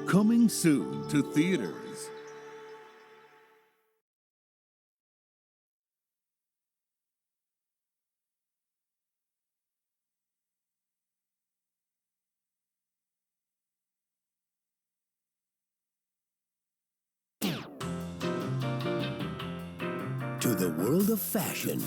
Coming soon to theaters. To the world of fashion,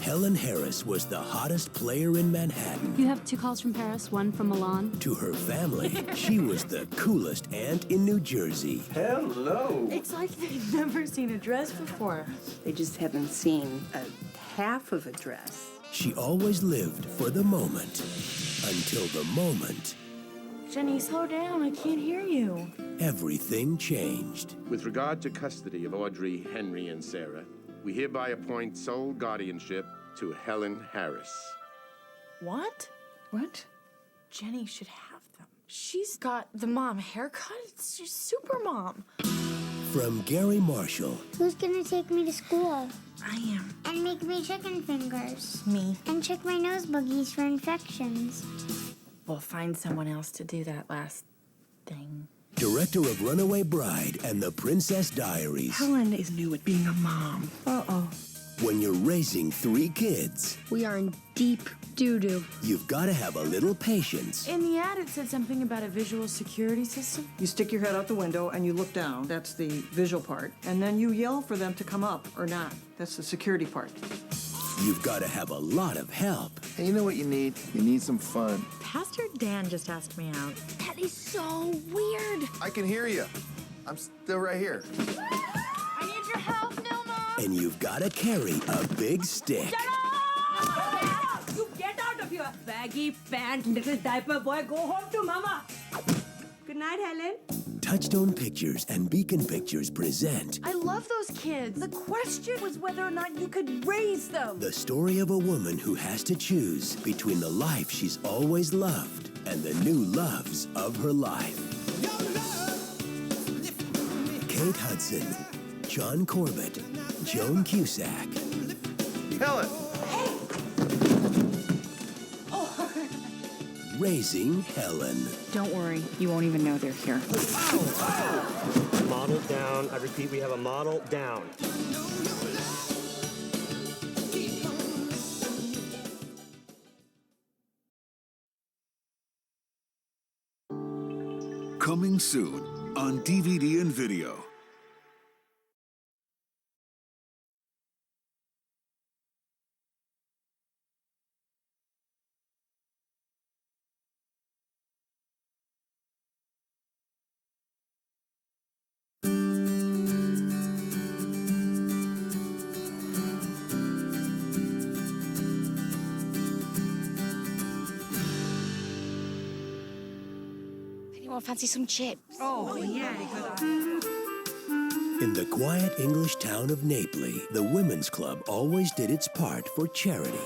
Helen Harris was the hottest player in Manhattan. You have 2 calls from Paris, 1 from Milan. To her family, she was the coolest aunt in New Jersey. Hello. It's like they've never seen a dress before. They just haven't seen a half of a dress. She always lived for the moment. Until the moment, Jenny, slow down. I can't hear you. everything changed. With regard to custody of Audrey, Henry, and Sarah, we hereby appoint sole guardianship to Helen Harris. What? What? Jenny should have them. She's got the mom haircut. She's super mom. From Gary Marshall Who's gonna take me to school? I am. And make me chicken fingers? Me. And check my nose boogies for infections? We'll find someone else to do that last thing. director of Runaway Bride and The Princess Diaries. Helen is new at being a mom. Uh-oh. When you're raising 3 kids, We are in deep doo-doo. you've got to have a little patience. In the ad, it said something about a visual security system. You stick your head out the window and you look down. That's the visual part. And then you yell for them to come up or not. That's the security part. You've got to have a lot of help. Hey, you know what you need? You need some fun. Pastor Dan just asked me out. That is so weird. I can hear you. I'm still right here. I need your help, Nilma. And you've got to carry a big stick. You get out of here! Baggy pant, little diaper boy, go home to mama! Good night, Helen. Touchstone Pictures and Beacon Pictures present I love those kids. The question was whether or not you could raise them. the story of a woman who has to choose between the life she's always loved and the new loves of her life. Kate Hudson, John Corbett, Joan Cusack. Helen! Raising Helen. Don't worry, you won't even know they're here. Model down. I repeat, we have a model down. Coming soon on DVD and video. Anyone fancy some chips? In the quiet English town of Naples, the Women's Club always did its part for charity.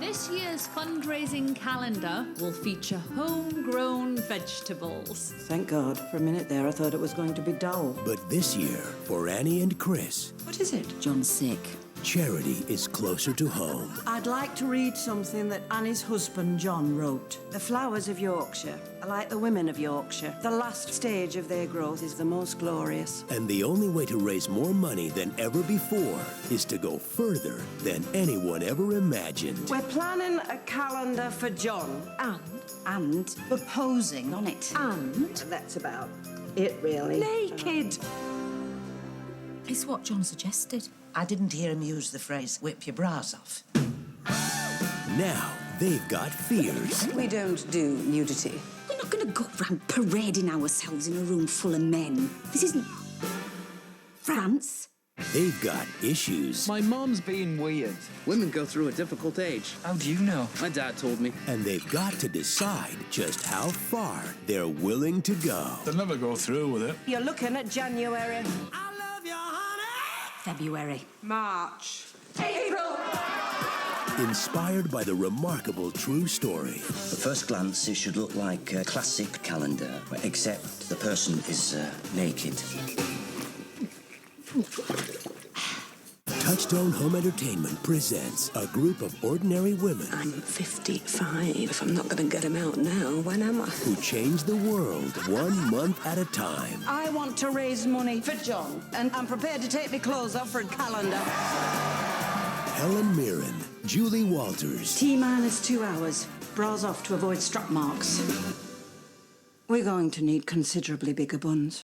This year's fundraising calendar will feature homegrown vegetables. Thank God. For a minute there, I thought it was going to be dull. But this year, for Annie and Chris, What is it? John's sick. charity is closer to home. I'd like to read something that Annie's husband, John, wrote. The flowers of Yorkshire are like the women of Yorkshire. The last stage of their growth is the most glorious. And the only way to raise more money than ever before is to go further than anyone ever imagined. We're planning a calendar for John. And proposing on it. And that's about it, really. Naked. It's what John suggested. I didn't hear him use the phrase, whip your bras off. Now they've got fears. We don't do nudity. We're not going to go round parading ourselves in a room full of men. This isn't France. They've got issues. My mom's being weird. Women go through a difficult age. How do you know? My dad told me. And they've got to decide just how far they're willing to go. They'll never go through with it. You're looking at January. February. March. April. Inspired by the remarkable true story. At first glance, it should look like a classic calendar, except the person is naked. Touchstone Home Entertainment presents a group of ordinary women. I'm 55. If I'm not going to get him out now, when am I? Who change the world 1 month at a time. I want to raise money for John, and I'm prepared to take my clothes off for a calendar. Helen Mirren, Julie Walters. T-minus 2 hours. Bras off to avoid strap marks. We're going to need considerably bigger buns.